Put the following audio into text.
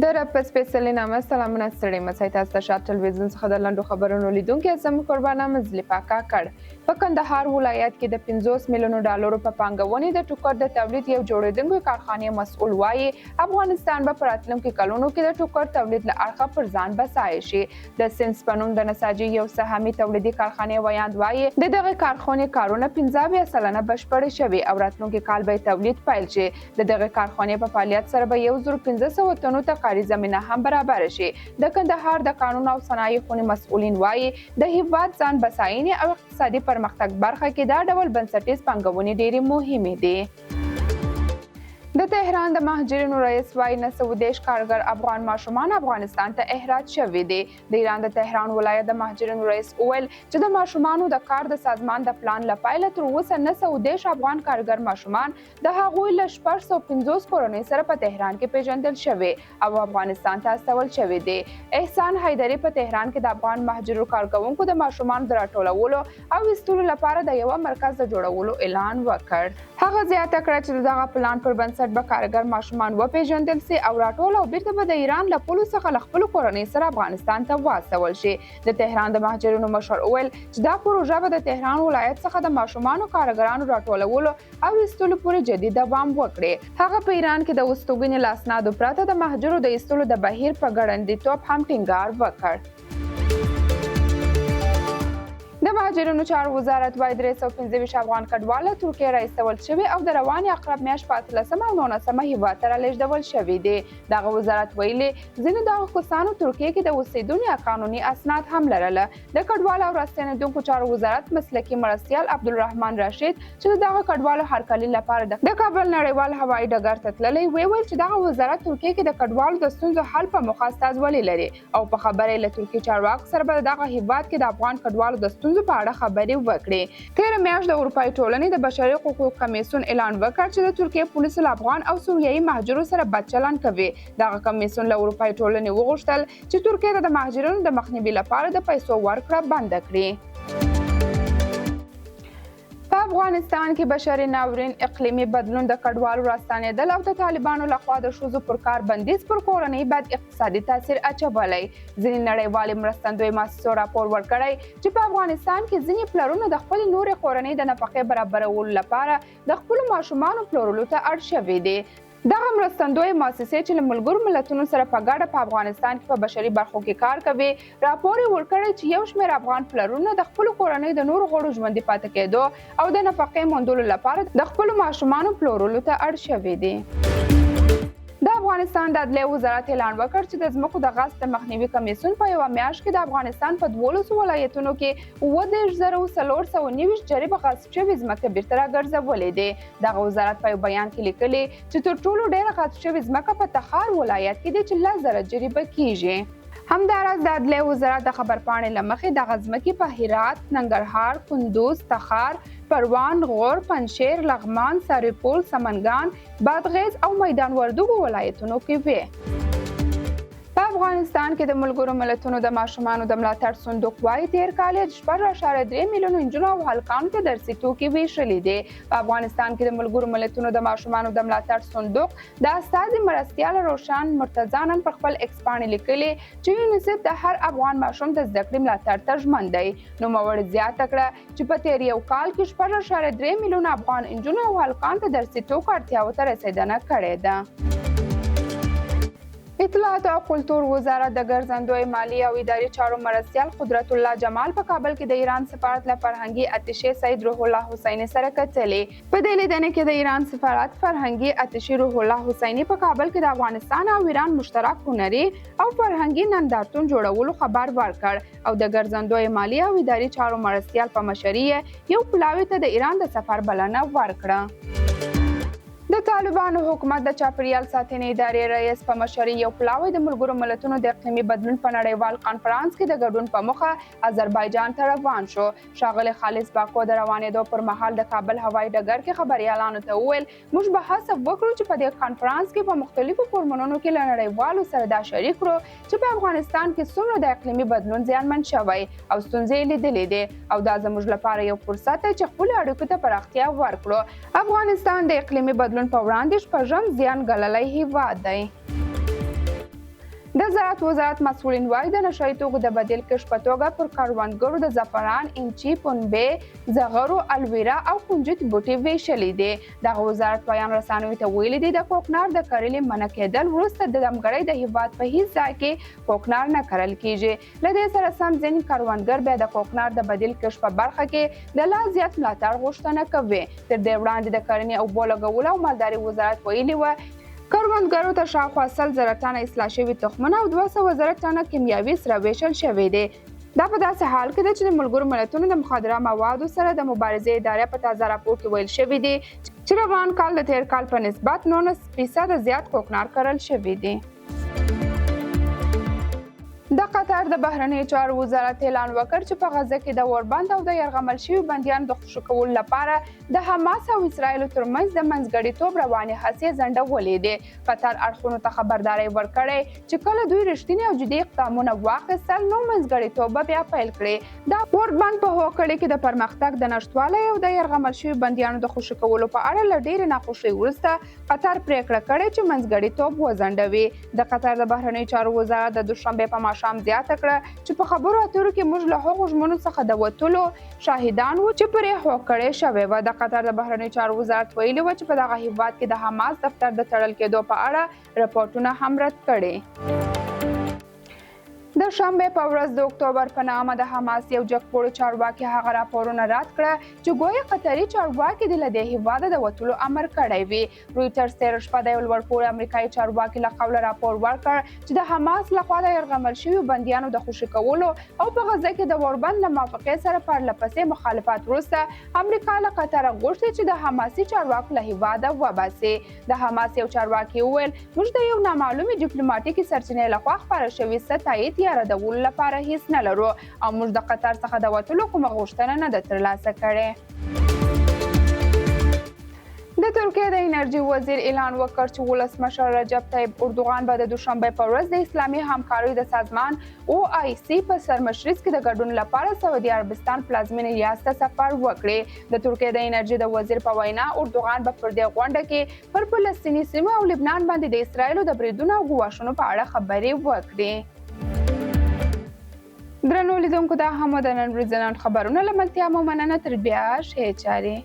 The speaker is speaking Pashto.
د رب په سپېڅلي نامه سلامونه ستړي مسئ تاسو ته شات ټلویزیون څخه د لنډو خبرونو لیدونکي زموږ قربانه مزلیفه کاکړ په کندهار ولایت کې د 50 میلیونو ډالرو په پانګونې د ټوکر د تولید یو جوړېدونکي کارخانې مسؤل وایي افغانستان به په راتلونکو کلونو کې د ټوکر تولید له اړخه پر ځان بسایه شي. د سنس په نوم د نساجي یو سهامي تولیدي کارخانې ویاند وایي د دغه کارخانې کارونه 15% بشپړ شوي او راتلونکي کال به تولید پیل شي. د دغه کارخانې په فعالیت سره به 1500 تنو ته کاري زمینه هم برابر شي. د کندهار د قانون او صنایع خونې مسؤلین وایي د هیواد ځان بساینې او اقتصادي پرمختګ برخه کې دا ډول بنسټیز پانګونې ډېرې مهمې دي. د تهران د مهاجرینو رئیس وایي 910 کارګر افغان ماشومان افغانستان ته احراج شوي دي. د ایران د تهران ولایت د مهاجرینو رئیس وویل چې د ماشومانو د کار د سازمان د پلان له پایله تر اوسه 910 افغان کارګر ماشومان د هغوی له 450 کورنۍ سره په تهران کې پیژندل شوي او افغانستان ته استول شوي دي. احسان حیدري په تهران کې د افغان مهاجرو کارکوونکو د ماشومانو د راټولولو او ایستلو لپاره د یو مرکز د جوړولو اعلان وکړ. هغه زیاته کړه چې دغه پلان پر بنسټ به کارګر ماشومان وپیژندل سي او راټول او بیرته به د ایران له پولو څخه له خپلو کورنۍ سره افغانستان ته واستول شي. د تهران د مهاجرینو مشر وویل چې دا پروژه به د تهران ولایت څخه د ماشومانو کارګرانو راټولولو او ایستلو پورې جدي دوام وکړي. هغه په ایران کې د استوګنې لاسنادو پرته د مهاجرو د ایستلو د بهیر په ګړندیتوب هم ټینګار وکړ. د مهاجرینو چارو وزارت وايي 315 افغان کډوال ترکیه را ایستول شوي او د روانې اقرب میاشت په 18 او 19 هیواد ته رالیږدول شوي دي. دغه وزارت ویلي ځینې دغه کسانو ترکیه کې د اوسېدونې یا قانوني اسناد هم لرله. د کډوالو او راستنېدونکو چارو وزارت مسلکي مرستیال عبدالرحمن راشد چې دغه کډوالو هرکلي لپاره د کابل نړیوال هوایي ډګر ته تللی ویل چې دغه وزارت ترکیه کې د کډوالو د ستونزو حل په موخه استازولي لري او په خبرې له ترکیې چارواکو سره به دغه هیواد کې د افغان کډوالو د ستونزو په اړه خبرې وکړي. تېره میاشت د اروپایي ټولنې د بشري حقوقو کمیسیون اعلان وکړ چې د ترکیې پولیسو له افغان او سوریایي مهاجرو سره بد چلند کوي. دغه کمیسیون له اروپایي ټولنې وغوښتل چې ترکیې ته د مهاجرینو د مخنیوي لپاره د پیسو ورکړه بنده کړي. په افغانستان کې بشري ناورین، اقلیمي بدلون، د کډوالو راستنېدل او د طالبانو لخوا د ښځو پر کار بندیز پر کورنۍ بد اقتصادي تاثیر اچولی. ځینې نړیوالې مرستندویو مؤسسو راپور ورکړی چې په افغانستان کې ځینې پلرونه د خپلې نورې کورنۍ د نفقې برابرولو لپاره د خپلو ماشومانو پلورلو ته اړ شوي دي. دغه مرستندویه مؤسسې چې له ملګرو ملتونو سره په ګډه په افغانستان کې په بشري برخو کې کار کوي راپور یې ورکړی چې یو شمېر افغان پلرونه د خپلو کورنۍ د نورو غړو ژوندي پاتې کېدو او د نفقې موندلو لپاره د خپلو ماشومانو پلورلو ته اړ شوي دي. د افغانستان د عدلیې وزارت اعلان وکړ چې د ځمکو د غصب د مخنیوي کمیسیون په یوه میاشت کې د افغانستان په 12 ولایتونو کې 24,490 جریبه غصب شوې ځمکه بیرته راګرځولې دي. دغه وزارت په یو بیان کې لیکلي چې تر ټولو ډېره غصب شوې ځمکه په تخار ولایت کې ده چې 10,000 جریبه کیږي. همداراز د عدلیې وزارت د خبرپاڼې له مخې دغه ځمکې په هرات، ننګرهار، کندوز، تخار، پروان، غور، پنجشیر، لغمان، سرپل، سمنګان، بادغیس او میدان وردګو ولایتونو کې وې. په افغانستان کې د ملګرو ملتونو د ماشومانو د ملاتړ صندوق وايي تېر کال یې 4.3 میلیونو نجونو او هلکانو ته درسي توکي ویشلي دي. په افغانستان کې د ملګرو ملتونو د ماشومانو د ملاتړ صندوق د استازي مرستیال روشن مرتضی نن پر خپل ایکس پاڼې لیکلي چې یونیسف د هر افغان ماشوم د زده کړې ملاتړ ته ژمن دی. نوموړې زیاته کړه چې په تېر یو کال کې 4.3 میلیونه افغان نجونو او هلکانو ته درسي توکو اړتیاوو ته رسیدنه کړې ده. اطلاعات او کلتور وزارت د ګرځندوی مالی او اداري چارو مرستیال قدرت الله جمال په کابل کې د ایران سفارت له فرهنګي اتشې سید روح الله حسیني سره کتلې. په دې لیدنه کې د ایران سفارت فرهنګي اتشې روح الله حسیني په کابل کې د افغانستان او ایران مشترک هنري او فرهنګي نندارتون جوړولو خبر ورکړ او د ګرځندوی مالی او اداري چارو مرستیال په مشرۍ یو پلاوي ته د ایران د سفر بلنه ورکړه. د طالبانو حکومت د چاپیریال ساتنې ادارې رئیس په مشرۍ یو پلاوی د ملګرو ملتونو د اقلیمي بدلون په نړیوال کنفرانس کې د ګډون په موخه آذربایجان ته روان شو. ښاغلی خالص باکو د روانېدو پر مهال د کابل هوایي ډګر کې خبریالانو ته وویل موږ به هڅه وکړو چې په دې کنفرانس کې په مختلفو فورمونو کې له نړیوالو سره دا شریک کړو چې په افغانستان کې څومره د اقلیمي بدلون زیانمن شوی او ستونزې لیدلې دي او دا زموږ لپاره یو فرصت دی چې خپلو اړیکو ته پراختیا ورکړو. افغانستان د اقلیمي بدلون په وړاندې شپږم زیان ګاللی هیواد دی. د زراعت وزارت مسؤلین وایي د نشه یي توکو د بدیل کښت په توګه پر کروندګرو د زعفران، انچي، پنبې، زغرو، الویرا او کنجد بوټي ویشلي دي. دغه وزارت بیان رسنیو ته ویلي دي د کوکنار د کرلې منع کېدل وروسته د دمګړۍ د هیواد په هیڅ ځای کې کوکنار نه کرل کیږي. له دې سره سم ځینې کروندګر بیا د کوکنار د بدیل کښت په برخه کې د لا زیات ملاتړ غوښتنه کوي. تر دې وړاندې د کرنې او اوبو لګولو او مالدارۍ وزارت ویلي و کروندګرو ته شاوخوا 100,000 ټنه اصلاح شوي تخمونه او 200,000 ټنه کیمیاوي سره ویشل شوي دي. دا په داسې حال کې ده چې د ملګرو ملتونو د مخدره موادو سره د مبارزې ادارې په تازه راپور کې ویل شوي دي چې روان کال د تیر کال په نسبت 19% زیات کوکنار کرل شوي دي. د قطر د بهرنیو چارو وزارت اعلان وکړ چې په غزه کې د اوربند او د یرغمل شویو بندیانو د خوشي کولو لپاره د حماس او اسرائیلو ترمنځ د منځګړیتوب روانې هڅې ځنډولې دي. قطر اړخونو ته خبرداری ورکړی چې کله دوی رښتینې او جدي اقدامونه واخیستل نو منځګړیتوب به بیا پیل کړي. د اوربند په هوکړې کې د پرمختګ د نشتوالي او د یرغمل شویو بندیانو د خوشي کولو په اړه له ډېرې ناخوښۍ وروسته قطر پریکړه کړې چې منځګړیتوب وځنډوي. د قطر د بهرنیو چارو وزارت د دوشنبې په شام زیاته کړه چې په خبرو اترو کې موږ له هغو ژمنو څخه د وتلو شاهدان وو چې پرې هوکړې شوې وه. د قطر د بهرنیو چارو وزارت ویلي وه چې په دغه هیواد کې د حماس دفتر د تړل کېدو په اړه رپورټونه هم رد کړي. د شنبې په ورځ د اکتوبر په نامه د حماس یو جګپوړی چارواکي هغه راپورونه رد کړه چې ګویا قطري چارواکي د له دې هیواده د وتلو امر کړی وي. رویټرز تېره شپه د یو لوړپوړي امریکایي چارواکي له قوله راپور ورکړ چې د حماس لخوا د یرغمل شویو بندیانو د خوشي کولو او په غزه کې د اوربند له موافقې سره پرله پسې مخالفت وروسته امریکا له قطره غوښتي چې د حماسي چارواکو له هیواده وباسي. د حماس یو چارواکي وویل موږ د یو نامعلومې ډیپلوماټیکي سرچینې لخوا خپاره شوي څه تایید یا ردولو لپاره هیڅ نه لرو او موږ د قطر څخه د وتلو کومه غوښتنه نه ده ترلاسه کړې. د ترکیې د انرژي وزیر اعلان وکړ چې ولسمشر رجب طیب اردوغان به د دوشنبې په ورځ د اسلامي همکارۍ د سازمان OIC په سرمشریز کې د ګډون لپاره سعودي عربستان پلازمینې ریاض ته سفر وکړي. د ترکیې د انرژي د وزیر په وینا اردوغان به پر دې غونډه کې پر فلسطیني سیمو او لبنان باندې د اسرائیلو د بریدونو او ګواښونو په اړه خبرې وکړي. درنو لیدونکو دا هم د نن ورځې خبرونه له ملتیا مو مننه. تر بیا ښې چارې.